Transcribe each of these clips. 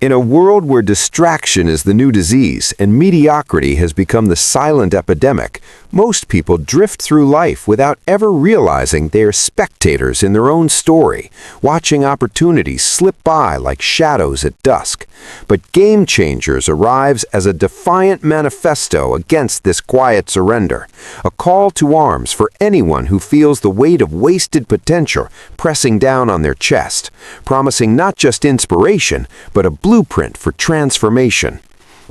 In a world where distraction is the new disease and mediocrity has become the silent epidemic, most people drift through life without ever realizing they are spectators in their own story, watching opportunities slip by like shadows at dusk. But Game Changers arrives as a defiant manifesto against this quiet surrender, a call to arms for anyone who feels the weight of wasted potential pressing down on their chest, promising not just inspiration, but a blueprint for transformation.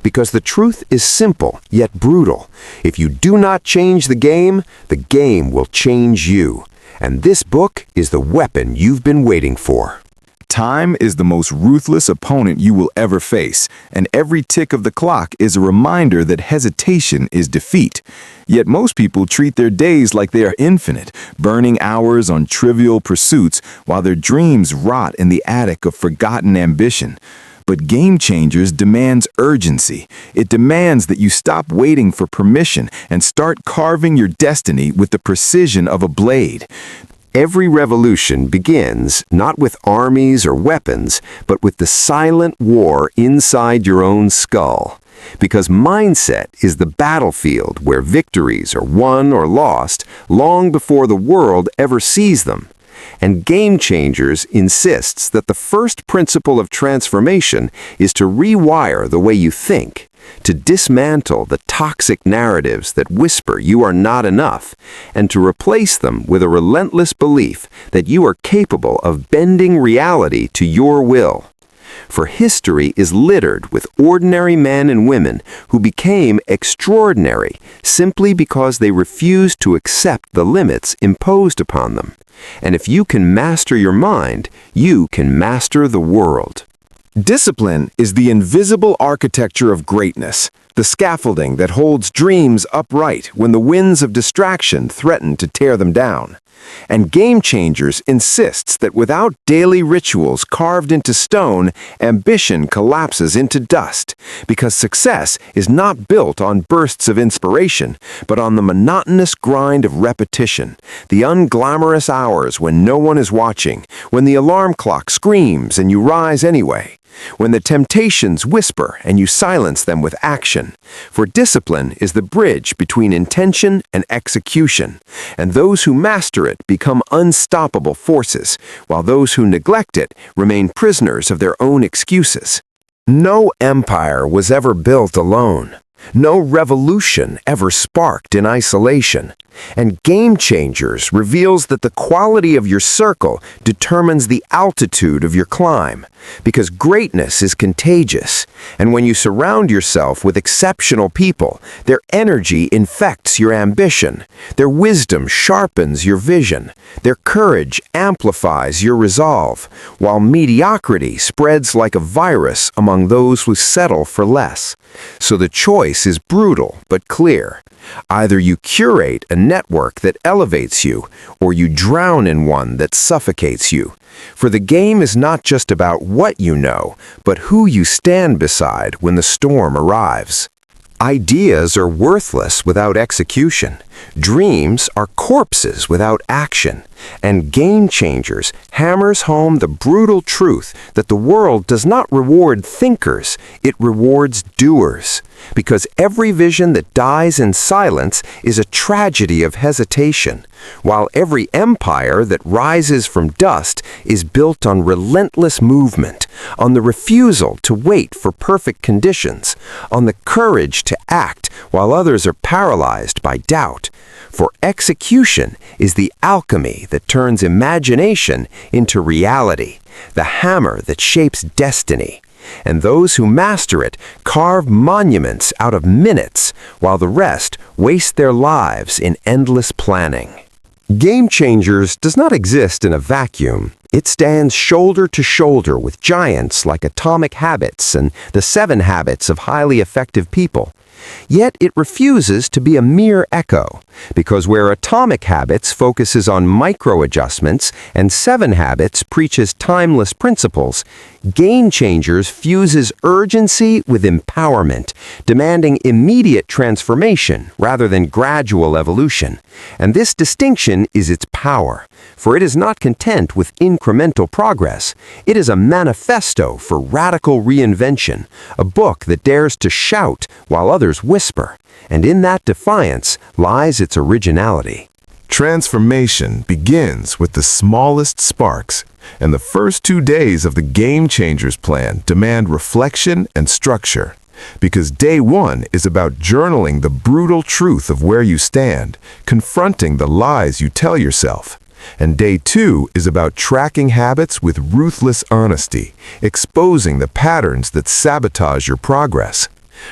Because the truth is simple, yet brutal. If you do not change the game will change you. And this book is the weapon you've been waiting for. Time is the most ruthless opponent you will ever face, and every tick of the clock is a reminder that hesitation is defeat. Yet most people treat their days like they are infinite, burning hours on trivial pursuits while their dreams rot in the attic of forgotten ambition. But Game Changers demands urgency. It demands that you stop waiting for permission and start carving your destiny with the precision of a blade. Every revolution begins not with armies or weapons, but with the silent war inside your own skull. Because mindset is the battlefield where victories are won or lost long before the world ever sees them. And Game Changers insists that the first principle of transformation is to rewire the way you think, to dismantle the toxic narratives that whisper you are not enough, and to replace them with a relentless belief that you are capable of bending reality to your will. For history is littered with ordinary men and women who became extraordinary simply because they refused to accept the limits imposed upon them. And if you can master your mind, you can master the world. Discipline is the invisible architecture of greatness, the scaffolding that holds dreams upright when the winds of distraction threaten to tear them down. And Game Changers insists that without daily rituals carved into stone, ambition collapses into dust, because success is not built on bursts of inspiration, but on the monotonous grind of repetition, the unglamorous hours when no one is watching, when the alarm clock screams and you rise anyway, when the temptations whisper and you silence them with action. For discipline is the bridge between intention and execution, and those who master it become unstoppable forces, while those who neglect it remain prisoners of their own excuses. No empire was ever built alone. No revolution ever sparked in isolation. And Game Changers reveals that the quality of your circle determines the altitude of your climb, because greatness is contagious, and when you surround yourself with exceptional people, their energy infects your ambition, their wisdom sharpens your vision, their courage amplifies your resolve, while mediocrity spreads like a virus among those who settle for less. So the choice is brutal but clear. Either you curate a network that elevates you, or you drown in one that suffocates you. For the game is not just about what you know, but who you stand beside when the storm arrives. Ideas are worthless without execution. Dreams are corpses without action. And Game Changers hammers home the brutal truth that the world does not reward thinkers, it rewards doers. Because every vision that dies in silence is a tragedy of hesitation, while every empire that rises from dust is built on relentless movement, on the refusal to wait for perfect conditions, on the courage to act while others are paralyzed by doubt. For execution is the alchemy that turns imagination into reality, the hammer that shapes destiny. And those who master it carve monuments out of minutes, while the rest waste their lives in endless planning. Game Changers does not exist in a vacuum. It stands shoulder to shoulder with giants like Atomic Habits and the 7 Habits of Highly Effective People. Yet it refuses to be a mere echo, because where Atomic Habits focuses on micro-adjustments and 7 Habits preaches timeless principles, Game Changers fuses urgency with empowerment, demanding immediate transformation rather than gradual evolution. And this distinction is its power, for it is not content with incremental progress. It is a manifesto for radical reinvention, a book that dares to shout while others whisper, and in that defiance lies its originality. Transformation begins with the smallest sparks, and the first 2 days of the Game Changers plan demand reflection and structure. Because day 1 is about journaling the brutal truth of where you stand, confronting the lies you tell yourself. And day 2 is about tracking habits with ruthless honesty, exposing the patterns that sabotage your progress.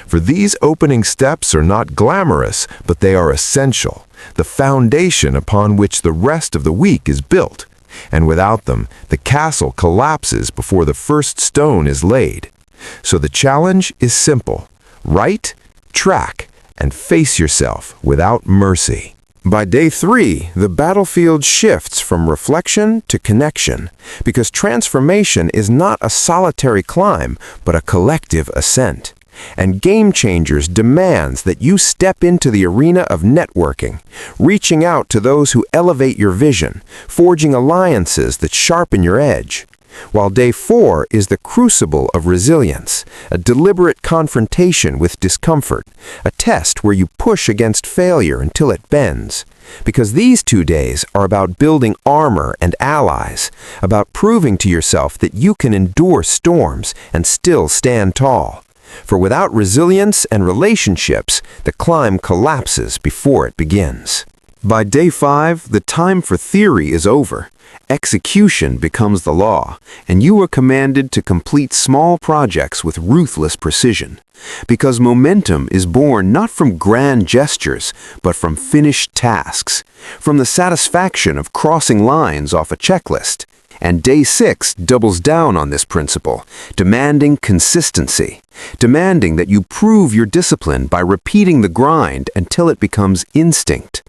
For these opening steps are not glamorous, but they are essential, the foundation upon which the rest of the week is built. And without them, the castle collapses before the first stone is laid. So the challenge is simple: write, track, and face yourself without mercy. By day 3, the battlefield shifts from reflection to connection, because transformation is not a solitary climb, but a collective ascent. And Game Changers demands that you step into the arena of networking, reaching out to those who elevate your vision, forging alliances that sharpen your edge. While day 4 is the crucible of resilience, a deliberate confrontation with discomfort, a test where you push against failure until it bends. Because these 2 days are about building armor and allies, about proving to yourself that you can endure storms and still stand tall. For without resilience and relationships, the climb collapses before it begins. By day 5, the time for theory is over. Execution becomes the law, and you are commanded to complete small projects with ruthless precision. Because momentum is born not from grand gestures, but from finished tasks, from the satisfaction of crossing lines off a checklist. And day 6 doubles down on this principle, demanding consistency, demanding that you prove your discipline by repeating the grind until it becomes instinct.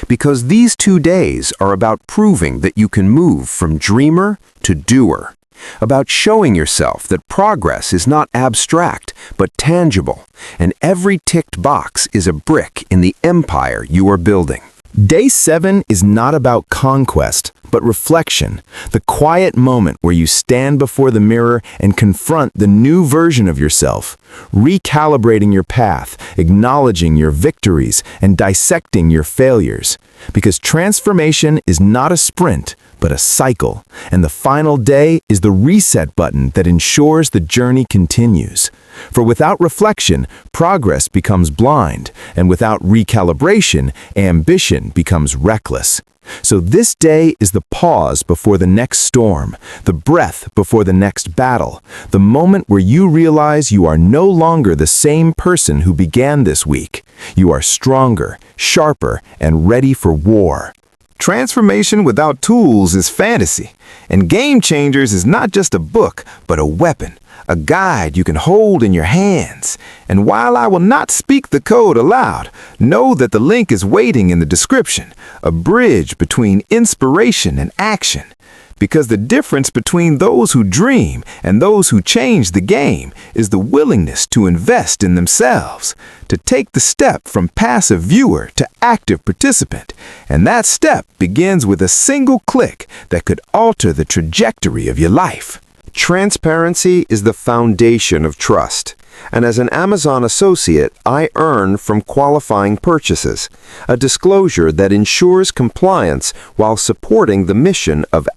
Because these 2 days are about proving that you can move from dreamer to doer, about showing yourself that progress is not abstract, but tangible, and every ticked box is a brick in the empire you are building. Day 7 is not about conquest, but reflection, the quiet moment where you stand before the mirror and confront the new version of yourself, recalibrating your path, acknowledging your victories, and dissecting your failures. Because transformation is not a sprint, but a cycle, and the final day is the reset button that ensures the journey continues. For without reflection, progress becomes blind, and without recalibration, ambition becomes reckless. So this day is the pause before the next storm, the breath before the next battle, the moment where you realize you are no longer the same person who began this week. You are stronger, sharper, and ready for war. Transformation without tools is fantasy, and Game Changers is not just a book, but a weapon, a guide you can hold in your hands. And while I will not speak the code aloud, know that the link is waiting in the description, a bridge between inspiration and action. Because the difference between those who dream and those who change the game is the willingness to invest in themselves, to take the step from passive viewer to active participant. And that step begins with a single click that could alter the trajectory of your life. Transparency is the foundation of trust, and as an Amazon associate, I earn from qualifying purchases, a disclosure that ensures compliance while supporting the mission of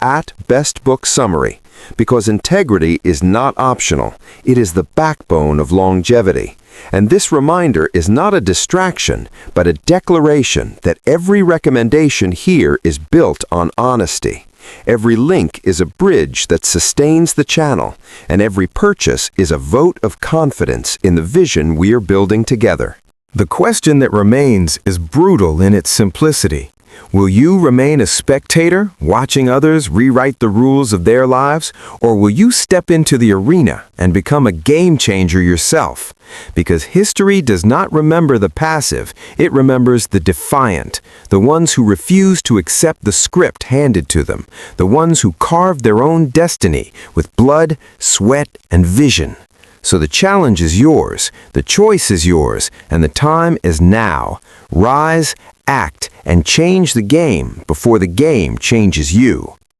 @Best Book Summary, because integrity is not optional, it is the backbone of longevity. And this reminder is not a distraction, but a declaration that every recommendation here is built on honesty. Every link is a bridge that sustains the channel, and every purchase is a vote of confidence in the vision we're building together. The question that remains is brutal in its simplicity. Will you remain a spectator, watching others rewrite the rules of their lives, or will you step into the arena and become a game changer yourself? Because history does not remember the passive, it remembers the defiant, the ones who refuse to accept the script handed to them, the ones who carved their own destiny with blood, sweat, and vision. So the challenge is yours, the choice is yours, and the time is now. Rise, act, and change the game before the game changes you.